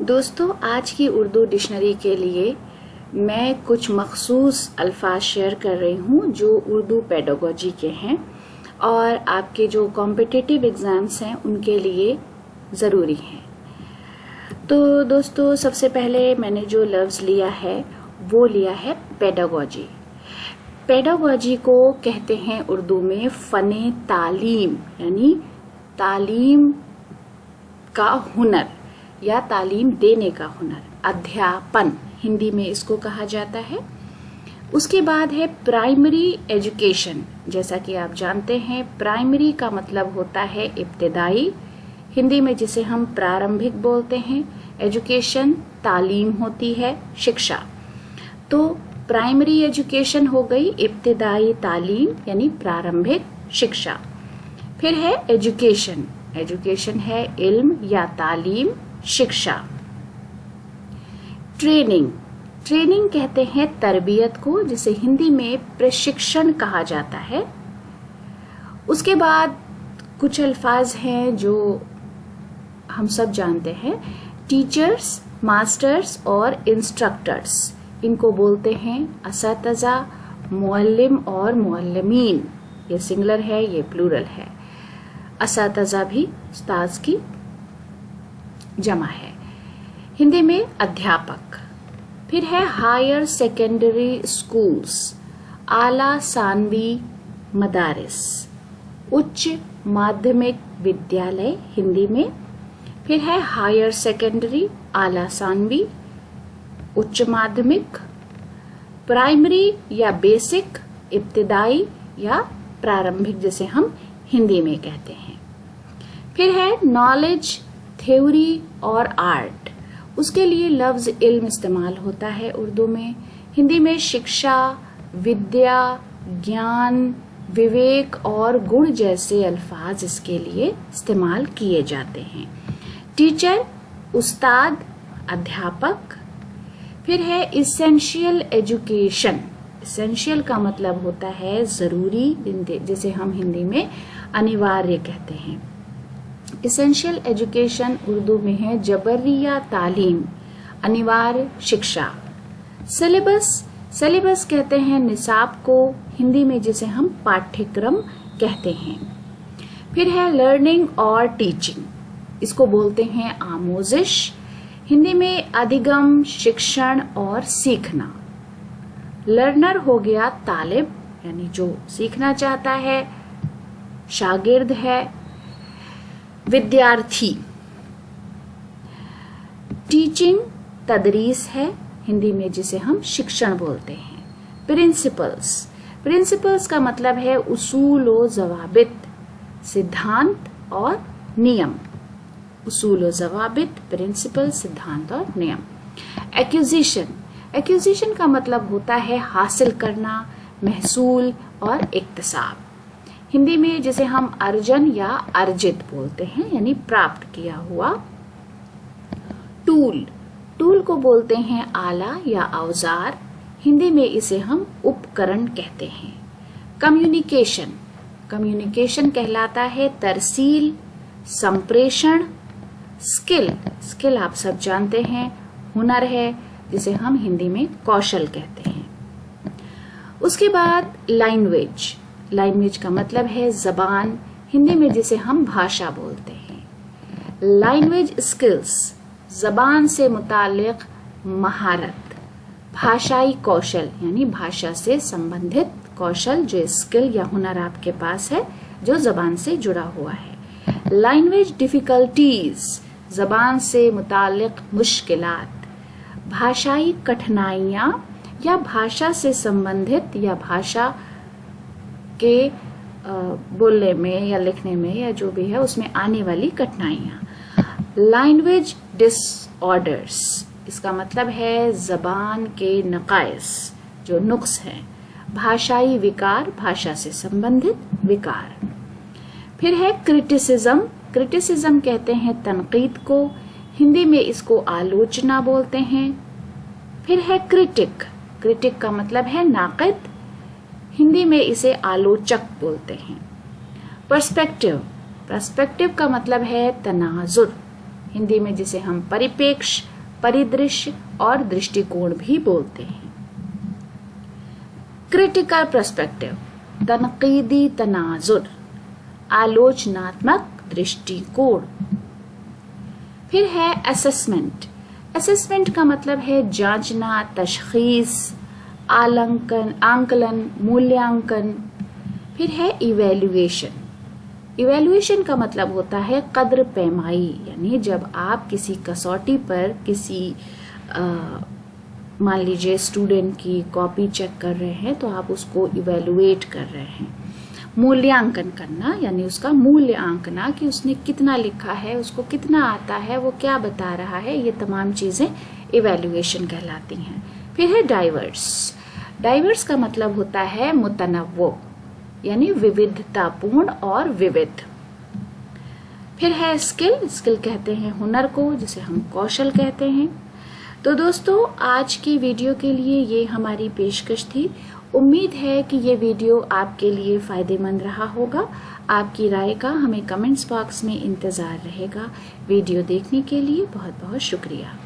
दोस्तों, आज की उर्दू डिक्शनरी के लिए मैं कुछ मखसूस अल्फाज शेयर कर रही हूँ जो उर्दू पेडागोजी के हैं और आपके जो कॉम्पिटिटिव एग्ज़ाम्स हैं उनके लिए ज़रूरी हैं। तो दोस्तों, सबसे पहले मैंने जो लफ्ज़ लिया है वो लिया है पेडागोजी। पेडागोजी को कहते हैं उर्दू में फ़ने तालीम, यानी तालीम का हुनर या तालीम देने का हुनर, अध्यापन हिंदी में इसको कहा जाता है। उसके बाद है प्राइमरी एजुकेशन। जैसा कि आप जानते हैं, प्राइमरी का मतलब होता है इब्तिदाई, हिंदी में जिसे हम प्रारंभिक बोलते हैं। एजुकेशन तालीम होती है, शिक्षा। तो प्राइमरी एजुकेशन हो गई इब्तिदाई तालीम यानी प्रारंभिक शिक्षा। फिर है एजुकेशन। एजुकेशन है इल्म या तालीम, शिक्षा। ट्रेनिंग। ट्रेनिंग कहते हैं तरबियत को, जिसे हिंदी में प्रशिक्षण कहा जाता है। उसके बाद कुछ अल्फाज हैं जो हम सब जानते हैं, टीचर्स, मास्टर्स और इंस्ट्रक्टर्स। इनको बोलते हैं असातिज़ा, मुअल्लिम और मुअल्लिमीन। ये सिंगुलर है, ये प्लूरल है। असातिज़ा भी उस्ताद की जमा है। हिंदी में अध्यापक। फिर है हायर सेकेंडरी स्कूल्स, आला सानवी मदारिस, उच्च माध्यमिक विद्यालय हिंदी में। फिर है हायर सेकेंडरी, आला सानवी, उच्च माध्यमिक। प्राइमरी या बेसिक, इब्तिदाई या प्रारंभिक जिसे हम हिंदी में कहते हैं। फिर है नॉलेज, थ्योरी और आर्ट। उसके लिए लफ्ज इल्म इस्तेमाल होता है उर्दू में। हिंदी में शिक्षा, विद्या, ज्ञान, विवेक और गुण जैसे अल्फाज इसके लिए इस्तेमाल किए जाते हैं। टीचर, उस्ताद, अध्यापक। फिर है इसेंशियल एजुकेशन। इसेंशियल का मतलब होता है जरूरी, जिसे हम हिंदी में अनिवार्य कहते हैं। इसेंशियल एजुकेशन उर्दू में है जबरिया तालीम, अनिवार्य शिक्षा। सिलेबस। सिलेबस कहते हैं निसाब को, हिंदी में जिसे हम पाठ्यक्रम कहते हैं। फिर है लर्निंग और टीचिंग। इसको बोलते हैं आमोजिश, हिंदी में अधिगम, शिक्षण और सीखना। लर्नर हो गया तालिब, यानी जो सीखना चाहता है, शागिर्द है, विद्यार्थी। टीचिंग तदरीस है, हिंदी में जिसे हम शिक्षण बोलते हैं। प्रिंसिपल्स। प्रिंसिपल्स का मतलब है उसूल व ज़वाबित, सिद्धांत और नियम। उसूल व ज़वाबित, प्रिंसिपल, सिद्धांत और नियम। एक्विजिशन। एक्विजिशन का मतलब होता है हासिल करना, महसूल और इक्तसाब। हिंदी में जिसे हम अर्जन या अर्जित बोलते हैं, यानी प्राप्त किया हुआ। टूल। टूल को बोलते हैं आला या औजार, हिंदी में इसे हम उपकरण कहते हैं। कम्युनिकेशन। कम्युनिकेशन कहलाता है तरसील, संप्रेषण। स्किल। स्किल आप सब जानते हैं, हुनर है, जिसे हम हिंदी में कौशल कहते हैं। उसके बाद लैंग्वेज। लैंग्वेज का मतलब है जबान, हिंदी में जिसे हम भाषा बोलते हैं। लैंग्वेज स्किल्स, जबान से मुताल्लिक महारत। भाषाई कौशल, यानी भाषा से संबंधित कौशल, जो स्किल या हुनर आपके पास है जो जबान से जुड़ा हुआ है। लैंग्वेज डिफिकल्टीज, जबान से मुताल्लिक मुश्किलात। भाषाई कठिनाइयाँ या भाषा से संबंधित या भाषा के बोलने में या लिखने में या जो भी है उसमें आने वाली कठिनाइयाँ। लैंग्वेज डिसऑर्डर्स, इसका मतलब है जबान के नकाइस, जो नुक्स हैं। भाषाई विकार, भाषा से संबंधित विकार। फिर है क्रिटिसिज्म। क्रिटिसिज्म कहते हैं तनकीद को, हिंदी में इसको आलोचना बोलते हैं। फिर है क्रिटिक। क्रिटिक का मतलब है नाक़िद, हिंदी में इसे आलोचक बोलते हैं। पर्सपेक्टिव। पर्सपेक्टिव का मतलब है तनाजुर, हिंदी में जिसे हम परिप्रेक्ष्य, परिदृश्य और दृष्टिकोण भी बोलते हैं। क्रिटिकल पर्सपेक्टिव, तनकीदी तनाजुर, आलोचनात्मक दृष्टिकोण। फिर है असेसमेंट। असेसमेंट का मतलब है जांचना, तशखीस, आकलन, मूल्यांकन। फिर है इवैल्यूएशन। इवैल्यूएशन का मतलब होता है कद्र पैमाई, यानी जब आप किसी कसौटी पर किसी मान लीजिए स्टूडेंट की कॉपी चेक कर रहे हैं तो आप उसको इवैल्यूएट कर रहे हैं। मूल्यांकन करना यानी उसका मूल्य आंकना कि उसने कितना लिखा है, उसको कितना आता है, वो क्या बता रहा है, ये तमाम चीजें इवैल्यूएशन कहलाती हैं। फिर है डाइवर्स। डाइवर्स का मतलब होता है मुतनव्वो, यानी विविधतापूर्ण और विविध। फिर है स्किल। स्किल कहते हैं हुनर को, जिसे हम कौशल कहते हैं। तो दोस्तों, आज की वीडियो के लिए ये हमारी पेशकश थी। उम्मीद है कि ये वीडियो आपके लिए फायदेमंद रहा होगा। आपकी राय का हमें कमेंट्स बॉक्स में इंतजार रहेगा। वीडियो देखने के लिए बहुत बहुत शुक्रिया।